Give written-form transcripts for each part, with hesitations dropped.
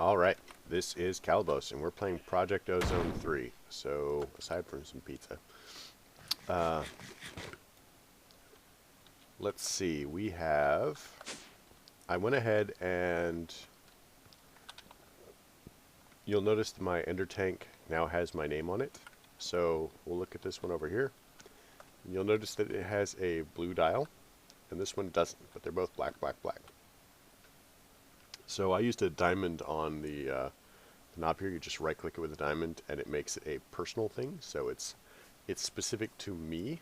Alright, this is Calibos, and we're playing Project Ozone 3. So, aside from some pizza, uh, let's see, I went ahead and you'll notice that my ender tank now has my name on it. So, we'll look at this one over here. You'll notice that it has a blue dial, and this one doesn't, but they're both black, black, black. So I used a diamond on the knob here. You just right click it with a diamond and it makes it a personal thing, so it's specific to me,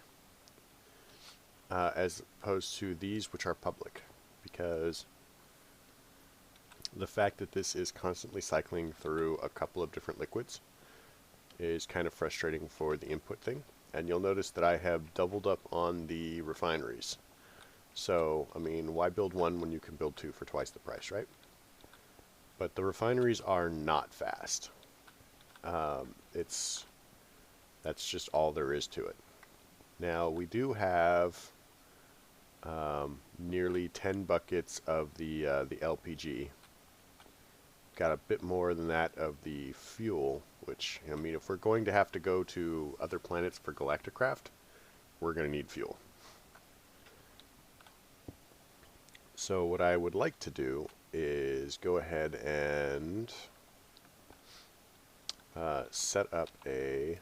as opposed to these which are public, because the fact that this is constantly cycling through a couple of different liquids is kind of frustrating for the input thing. And you'll notice that I have doubled up on the refineries. So, I mean, why build one when you can build two for twice the price, right? But the refineries are not fast. That's just all there is to it. Now, we do have nearly 10 buckets of the LPG. Got a bit more than that of the fuel, which, I mean, if we're going to have to go to other planets for Galacticraft, we're going to need fuel. So what I would like to do is go ahead and set up a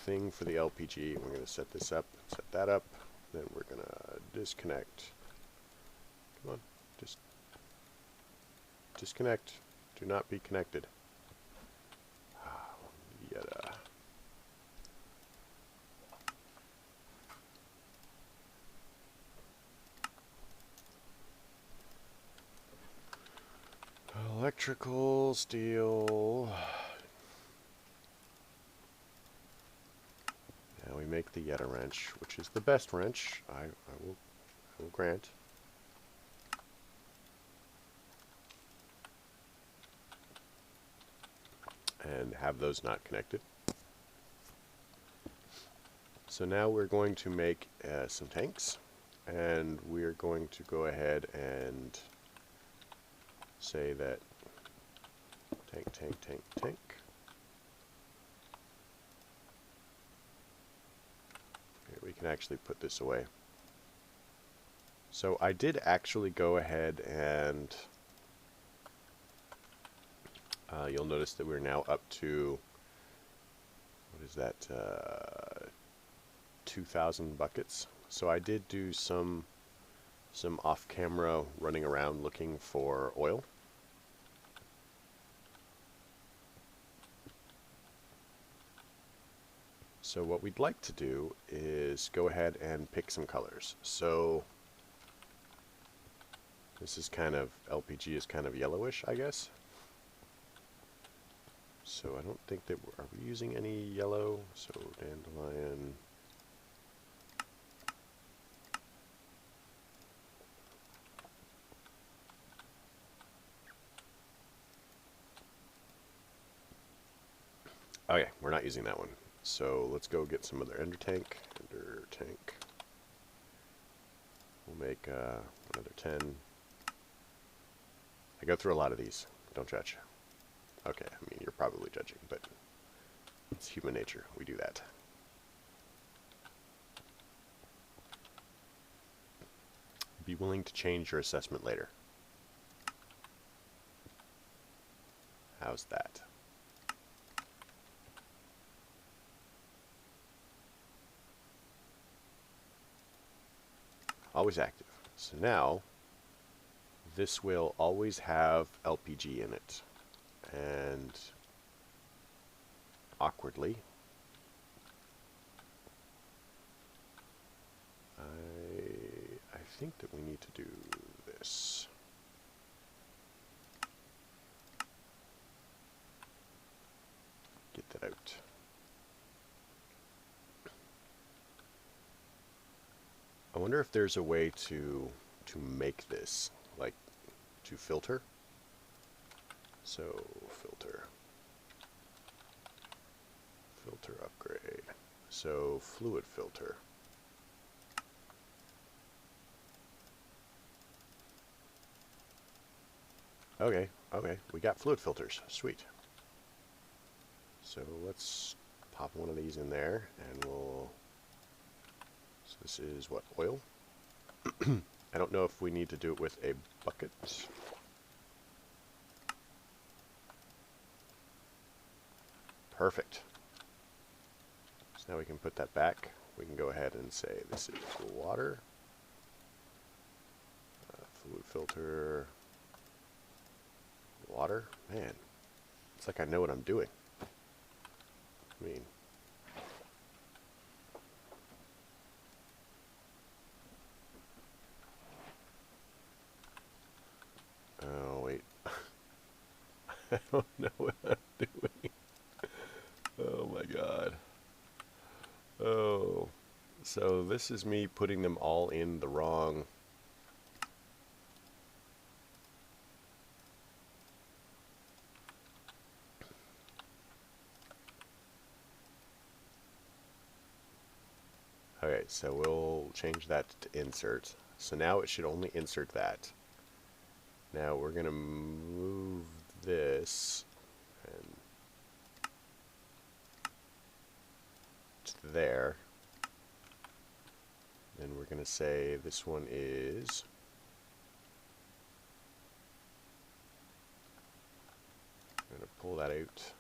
thing for the LPG. We're going to set this up, set that up, then we're going to disconnect. Come on, just disconnect. Do not be connected. Yada. Electrical, steel. Now we make the Yeta wrench, which is the best wrench, I will grant. And have those not connected. So now we're going to make some tanks, and we're going to go ahead and say that tank, tank, tank, tank. Here, we can actually put this away. So I did actually go ahead and you'll notice that we're now up to, what is that, 2,000 buckets. So I did do some off-camera running around looking for oil. So what we'd like to do is go ahead and pick some colors. So this is kind of, LPG is kind of yellowish, I guess. So I don't think that are we using any yellow? So dandelion. Okay, we're not using that one. So let's go get some other ender tank. Ender tank. We'll make another 10. I go through a lot of these. Don't judge. Okay, I mean, you're probably judging, but it's human nature. We do that. Be willing to change your assessment later. How's that? Always active. So now, this will always have LPG in it. And awkwardly, I think that we need to do this. Get that out. I wonder if there's a way to make this, like, to filter. So, filter upgrade. So, fluid filter. Okay, okay, we got fluid filters. Sweet. So let's pop one of these in there, and we'll... So this is, what, oil? I don't know if we need to do it with a bucket. Perfect. So now we can put that back. We can go ahead and say this is water. Fluid filter. Water. Man, it's like I know what I'm doing. I mean... Oh, wait. I don't know what I'm doing. Oh my god. Oh. So this is me putting them all in the wrong... Okay, so we'll change that to insert. So now it should only insert that. Now we're going to move this and to there. Then we're going to say this one is... I'm going to pull that out.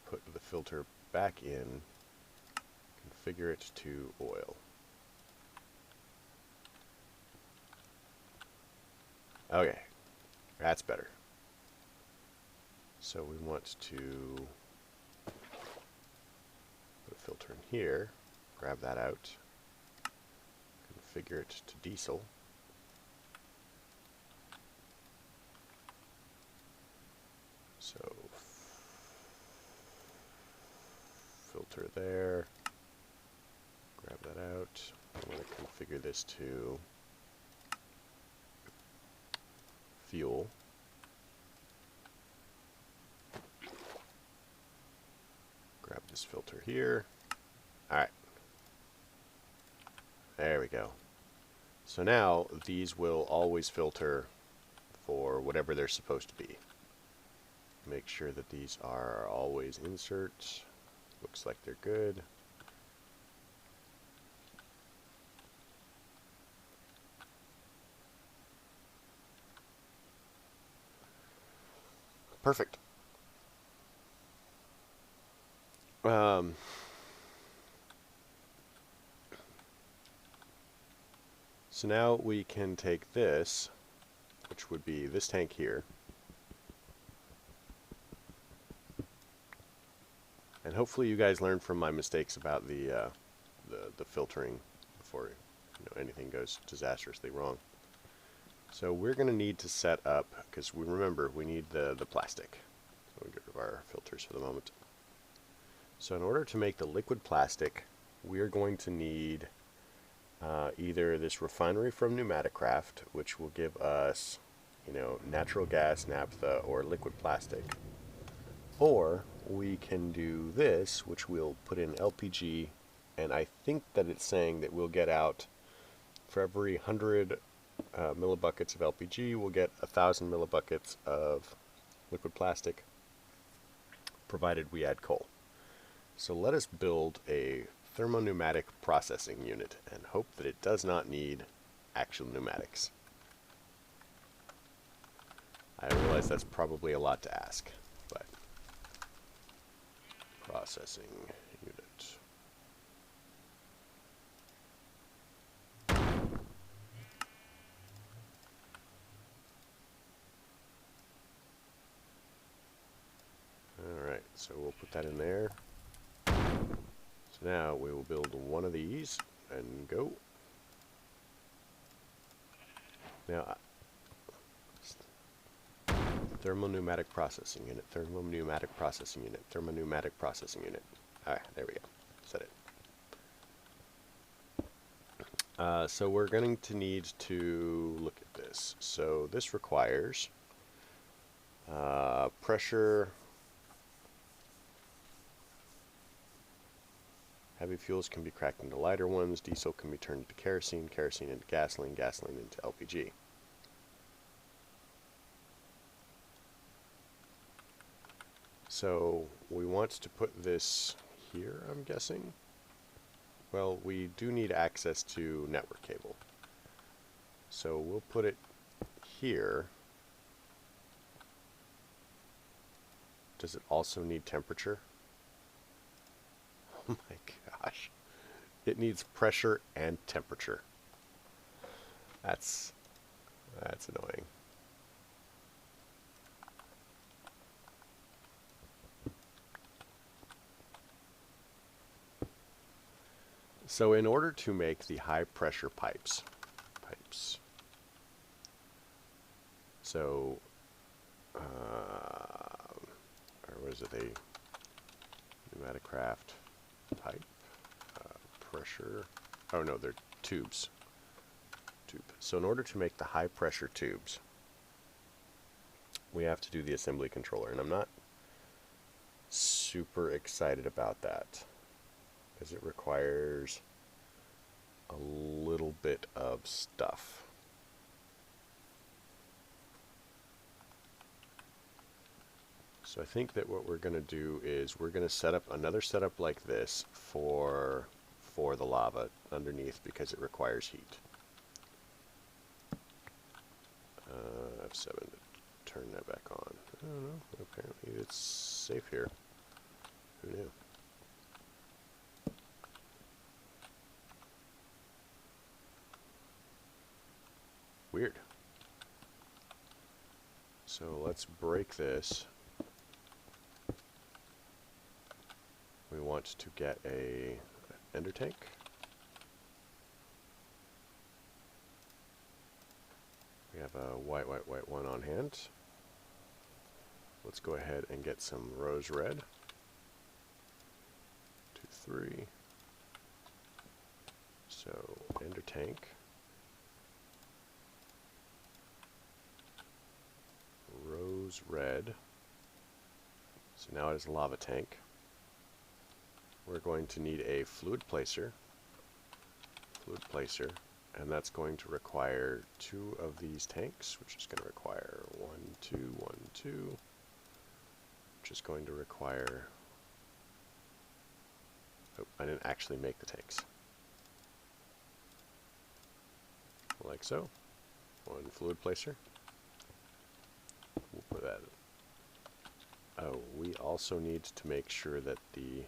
Put the filter back in. Configure it to oil. Okay, that's better. So we want to put a filter in here, grab that out, configure it to diesel. So filter there, grab that out. I want to configure this to fuel. Grab this filter here. Alright. There we go. So now these will always filter for whatever they're supposed to be. Make sure that these are always insert. Looks like they're good. Perfect. So now we can take this, which would be this tank here, and hopefully you guys learned from my mistakes about the filtering before anything goes disastrously wrong. So we're going to need to set up, because we remember we need the plastic. So we'll get rid of our filters for the moment. So in order to make the liquid plastic, we are going to need either this refinery from Pneumaticraft, which will give us, natural gas, naphtha, or liquid plastic. Or we can do this, which we'll put in LPG, and I think that it's saying that we'll get out, for every 100 millibuckets of LPG, we'll get 1,000 millibuckets of liquid plastic, provided we add coal. So let us build a thermopneumatic processing unit and hope that it does not need actual pneumatics. I realize that's probably a lot to ask, but processing unit. Alright, so we'll put that in there. So now we will build one of these and go. Now, thermopneumatic processing unit, thermopneumatic processing unit, thermopneumatic processing unit. Alright, there we go. Set it. So we're going to need to look at this. So this requires pressure. Heavy fuels can be cracked into lighter ones, diesel can be turned into kerosene, kerosene into gasoline, gasoline into LPG. So we want to put this here, I'm guessing. Well, we do need access to network cable. So we'll put it here. Does it also need temperature? Oh my gosh. It needs pressure and temperature. That's annoying. So in order to make the high pressure pipes, so, or what is it, pneumaticraft pipe, pressure, oh no, they're tubes, So in order to make the high pressure tubes, we have to do the assembly controller, and I'm not super excited about that, because it requires a little bit of stuff. So I think that what we're going to do is we're going to set up another setup like this for the lava underneath, because it requires heat. F7 to turn that back on. I don't know. Apparently it's safe here. Who knew? Weird. So let's break this. We want to get a ender tank. We have a white one on hand. Let's go ahead and get some rose red. 2, 3. So ender tank. Rose red. So now it is a lava tank. We're going to need a fluid placer, and that's going to require 2 of these tanks, which is going to require 1, 2, 1, 2, which is going to require, oh, I didn't actually make the tanks. Like so. 1 fluid placer. We'll put that. Oh, we also need to make sure that the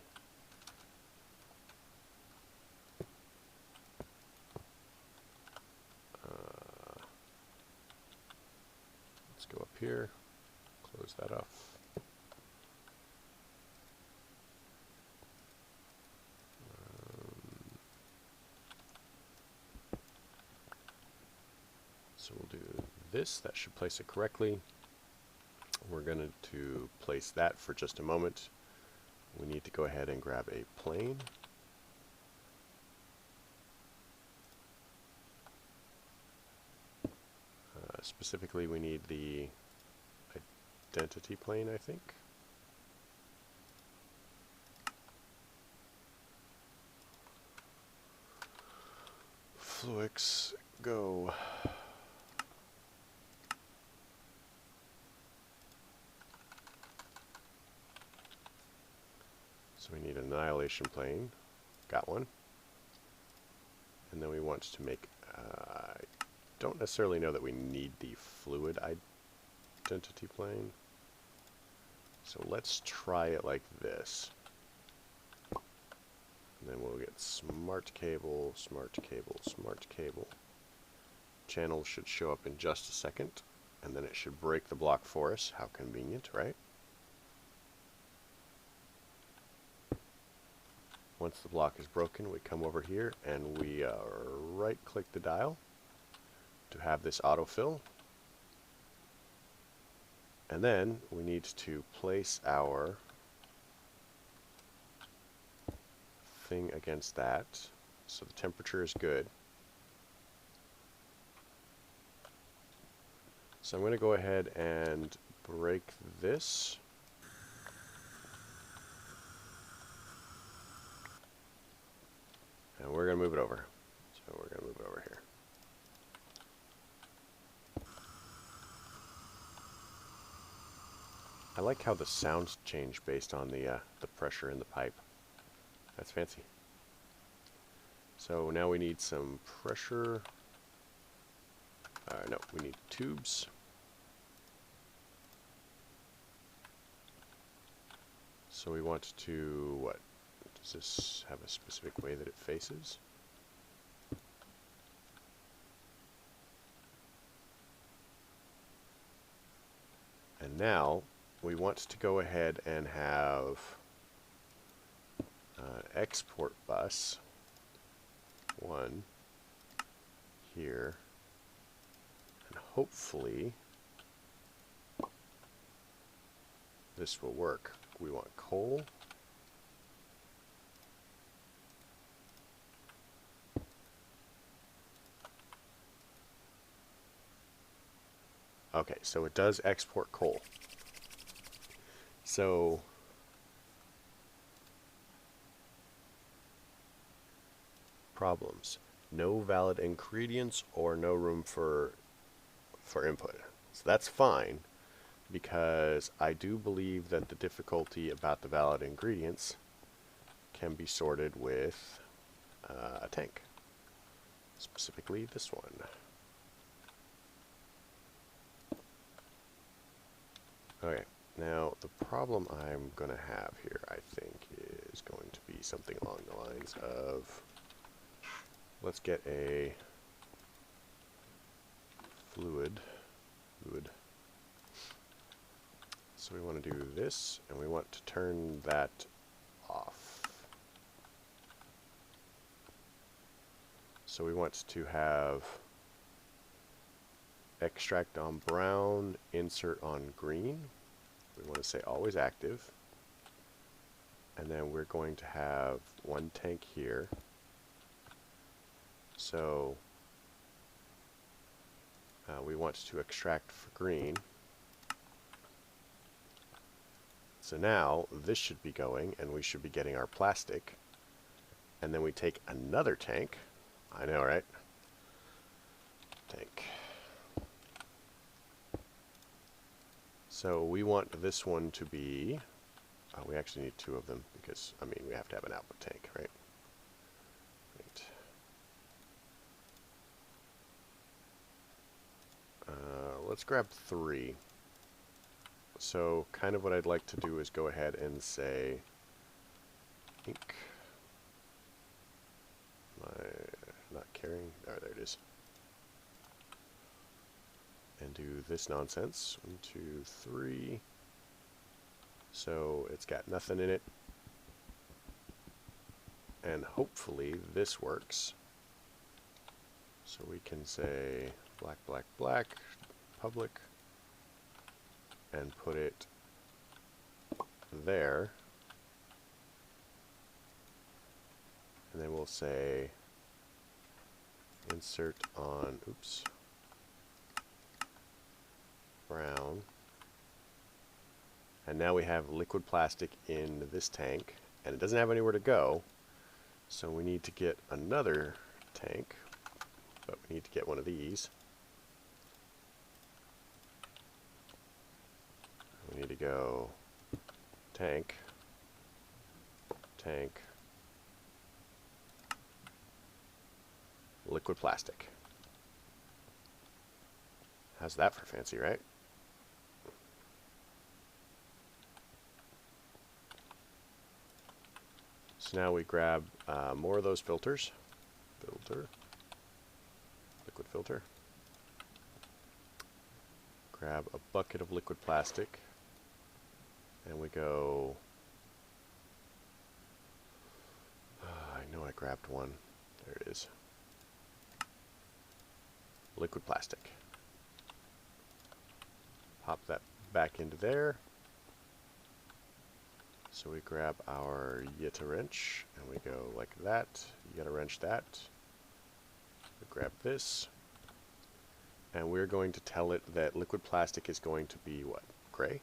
let's go up here, close that off. So we'll do this. That should place it correctly. We're going to place that for just a moment. We need to go ahead and grab a plane. Specifically, we need the identity plane, I think. Fluix, go. So we need an annihilation plane. Got one. And then we want to make, I don't necessarily know that we need the fluid identity plane. So let's try it like this. And then we'll get smart cable, smart cable, smart cable. Channel should show up in just a second, and then it should break the block for us. How convenient, right? Once the block is broken, we come over here and we right-click the dial to have this autofill. And then we need to place our thing against that, so the temperature is good. So I'm going to go ahead and break this. And we're going to move it over. So we're going to move it over here. I like how the sounds change based on the pressure in the pipe. That's fancy. So now we need some pressure. No, we need tubes. So we want to, what? Does this have a specific way that it faces? And now we want to go ahead and have export bus 1 here, and hopefully this will work. We want coal. Okay, so it does export coal. So problems. No valid ingredients or no room for input. So that's fine, because I do believe that the difficulty about the valid ingredients can be sorted with a tank. Specifically this one. Okay, now the problem I'm going to have here, I think, is going to be something along the lines of, let's get a fluid. So we want to do this, and we want to turn that off. So we want to have extract on brown, insert on green. We want to say always active. And then we're going to have one tank here. So we want to extract for green. So now this should be going, and we should be getting our plastic. And then we take another tank. I know, right? Tank. So we want this one to be, we actually need 2 of them, because, I mean, we have to have an output tank, right? Let's grab 3. So kind of what I'd like to do is go ahead and say ink. Not carrying. Oh, there it is. And do this nonsense. 1, 2, 3. So it's got nothing in it. And hopefully this works. So we can say black, black, black, public, and put it there. And then we'll say insert on, oops, brown. And now we have liquid plastic in this tank, and it doesn't have anywhere to go. So we need to get another tank, but we need to get one of these. We need to go tank, tank, liquid plastic. How's that for fancy, right? So now we grab more of those filters. Filter. Liquid filter. Grab a bucket of liquid plastic. And we go... I know I grabbed one. There it is. Liquid plastic. Pop that back into there. So we grab our Yeta wrench, and we go like that. You gotta wrench that. We grab this. And we're going to tell it that liquid plastic is going to be what? Gray?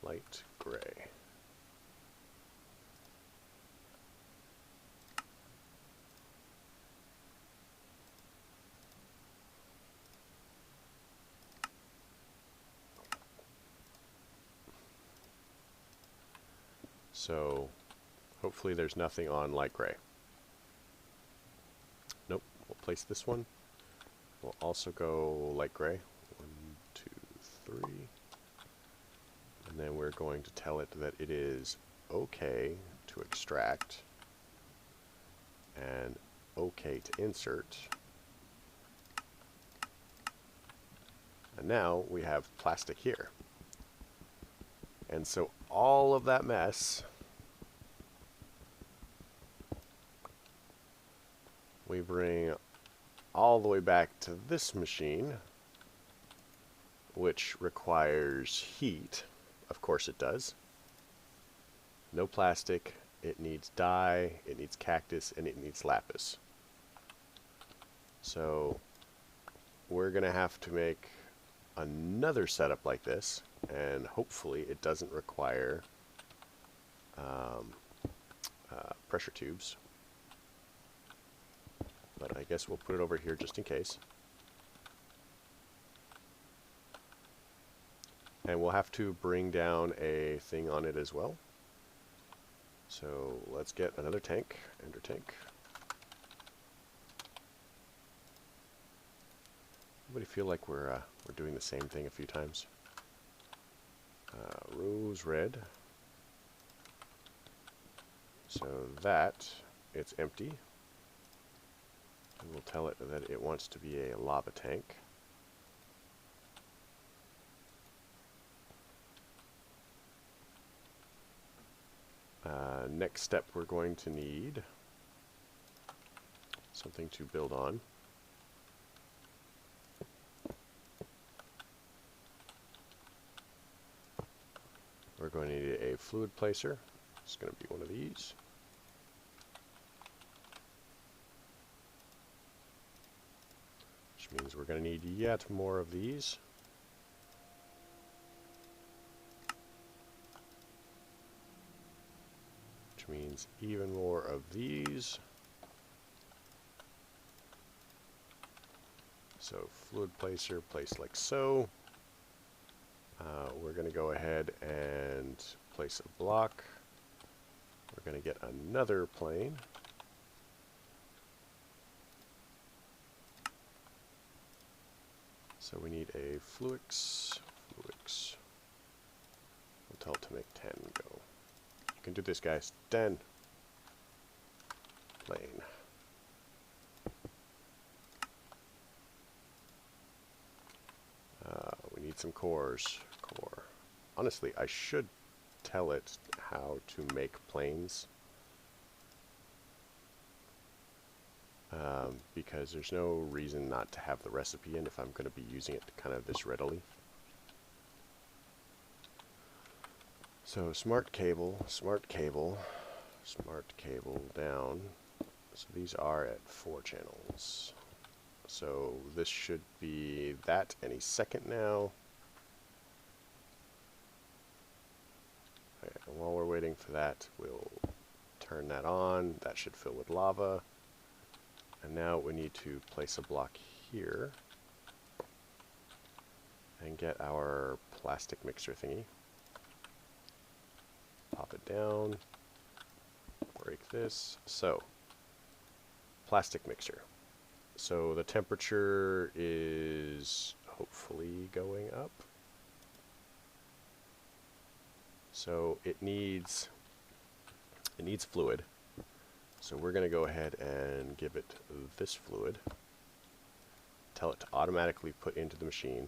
Light gray. So hopefully there's nothing on light gray. Nope. We'll place this one. We'll also go light gray. 1, 2, 3. And then we're going to tell it that it is okay to extract and okay to insert. And now we have plastic here. And so all of that mess, we bring all the way back to this machine, which requires heat. Of course it does. No plastic. It needs dye, it needs cactus, and it needs lapis. So we're going to have to make another setup like this, and hopefully it doesn't require pressure tubes. But I guess we'll put it over here just in case. And we'll have to bring down a thing on it as well. So let's get another tank, ender tank. Anybody feel like we're doing the same thing a few times? Rose red. So that, it's empty. And we'll tell it that it wants to be a lava tank. Next step, we're going to need something to build on. We're going to need a fluid placer. It's going to be one of these. Which means we're going to need yet more of these. Which means even more of these. So fluid placer placed like so. We're going to go ahead and place a block. We're going to get another plane. So we need a fluix. We'll tell it to make 10 go. You can do this, guys. 10. Plane. We need some cores. Core. Honestly, I should tell it how to make planes. Because there's no reason not to have the recipe in if I'm going to be using it kind of this readily. So smart cable down. So these are at 4 channels. So this should be that any second now. Okay, and while we're waiting for that, we'll turn that on. That should fill with lava. And now we need to place a block here and get our plastic mixer thingy. Pop it down, break this. So, plastic mixer. So the temperature is hopefully going up. So it needs fluid. So we're going to go ahead and give it this fluid. Tell it to automatically put into the machine.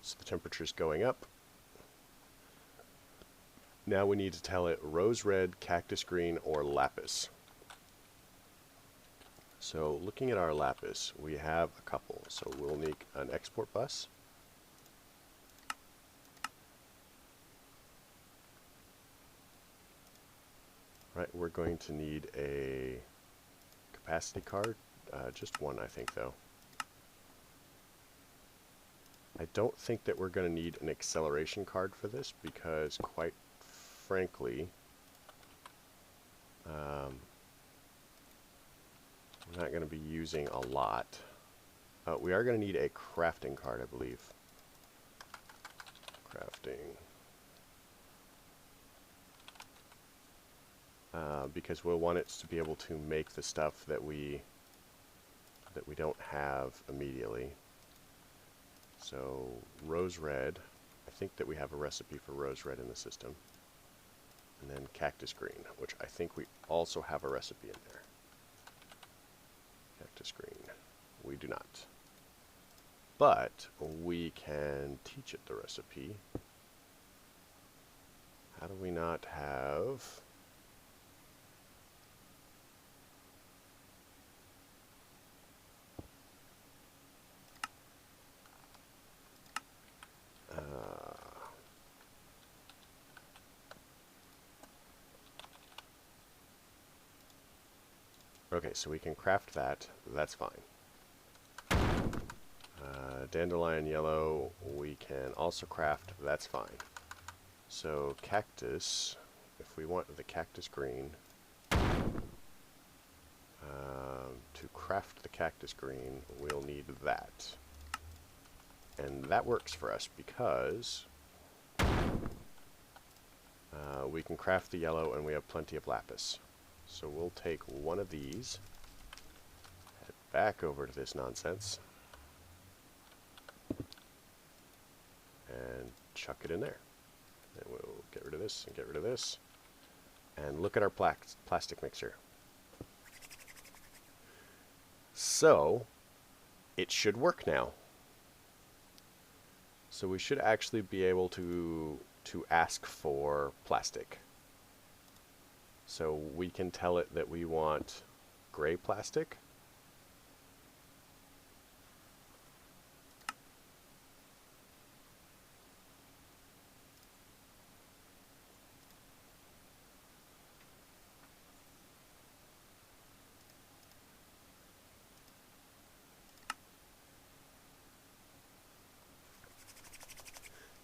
So the temperature is going up. Now we need to tell it rose red, cactus green, or lapis. So looking at our lapis, we have a couple. So we'll need an export bus. Right, we're going to need a capacity card. Just one, I think, though. I don't think that we're going to need an acceleration card for this because, quite frankly, we're not going to be using a lot. We are going to need a crafting card, I believe. crafting. Because we'll want it to be able to make the stuff that we don't have immediately. So rose red, I think that we have a recipe for rose red in the system. And then cactus green, which I think we also have a recipe in there. Cactus green, we do not. But we can teach it the recipe. How do we not have... Okay, so we can craft that. That's fine. Dandelion yellow, we can also craft. That's fine. So cactus, if we want the cactus green, to craft the cactus green, we'll need that. And that works for us because we can craft the yellow and we have plenty of lapis. So we'll take one of these, head back over to this nonsense, and chuck it in there. And we'll get rid of this and get rid of this. And look at our plastic mixer. So, it should work now. So we should actually be able to ask for plastic. So we can tell it that we want gray plastic.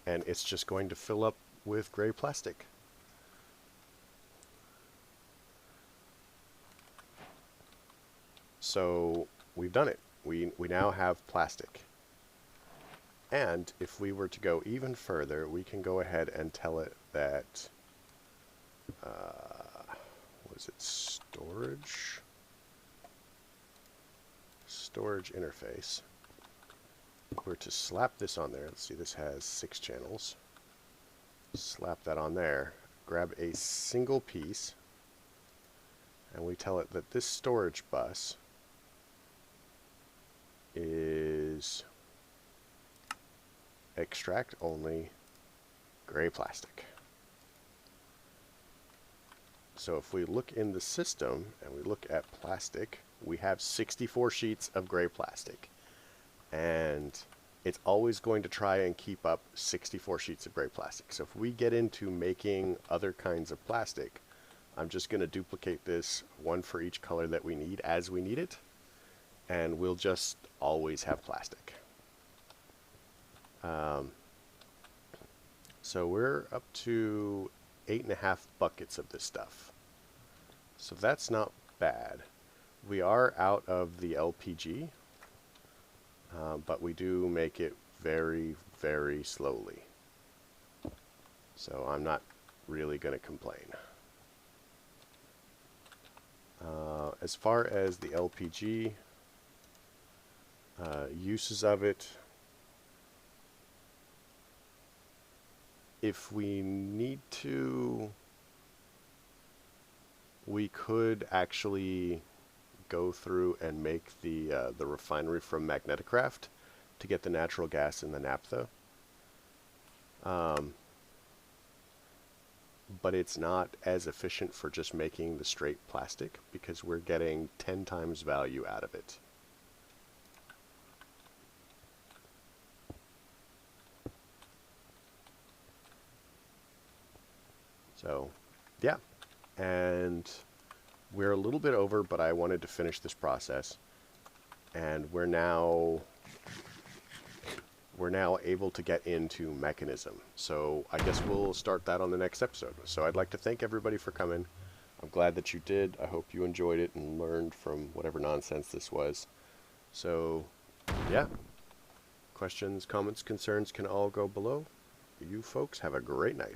And it's just going to fill up with gray plastic. So we've done it. We now have plastic. And if we were to go even further, we can go ahead and tell it that, what is it, storage? Storage interface. If we're to slap this on there, let's see, this has 6 channels. Slap that on there, grab a single piece, and we tell it that this storage bus is extract only gray plastic. So if we look in the system and we look at plastic, we have 64 sheets of gray plastic. And it's always going to try and keep up 64 sheets of gray plastic. So if we get into making other kinds of plastic, I'm just going to duplicate this, one for each color that we need as we need it, and we'll just always have plastic. So we're up to 8.5 buckets of this stuff. So that's not bad. We are out of the LPG, but we do make it very, very slowly. So I'm not really going to complain. As far as the LPG, uses of it, if we need to, we could actually go through and make the refinery from Magneticraft to get the natural gas and the naphtha. But it's not as efficient for just making the straight plastic because we're getting 10 times value out of it. So, yeah, and we're a little bit over, but I wanted to finish this process, and we're now able to get into mechanism. So I guess we'll start that on the next episode. So I'd like to thank everybody for coming. I'm glad that you did. I hope you enjoyed it and learned from whatever nonsense this was. So, yeah, questions, comments, concerns can all go below. you folks have a great night.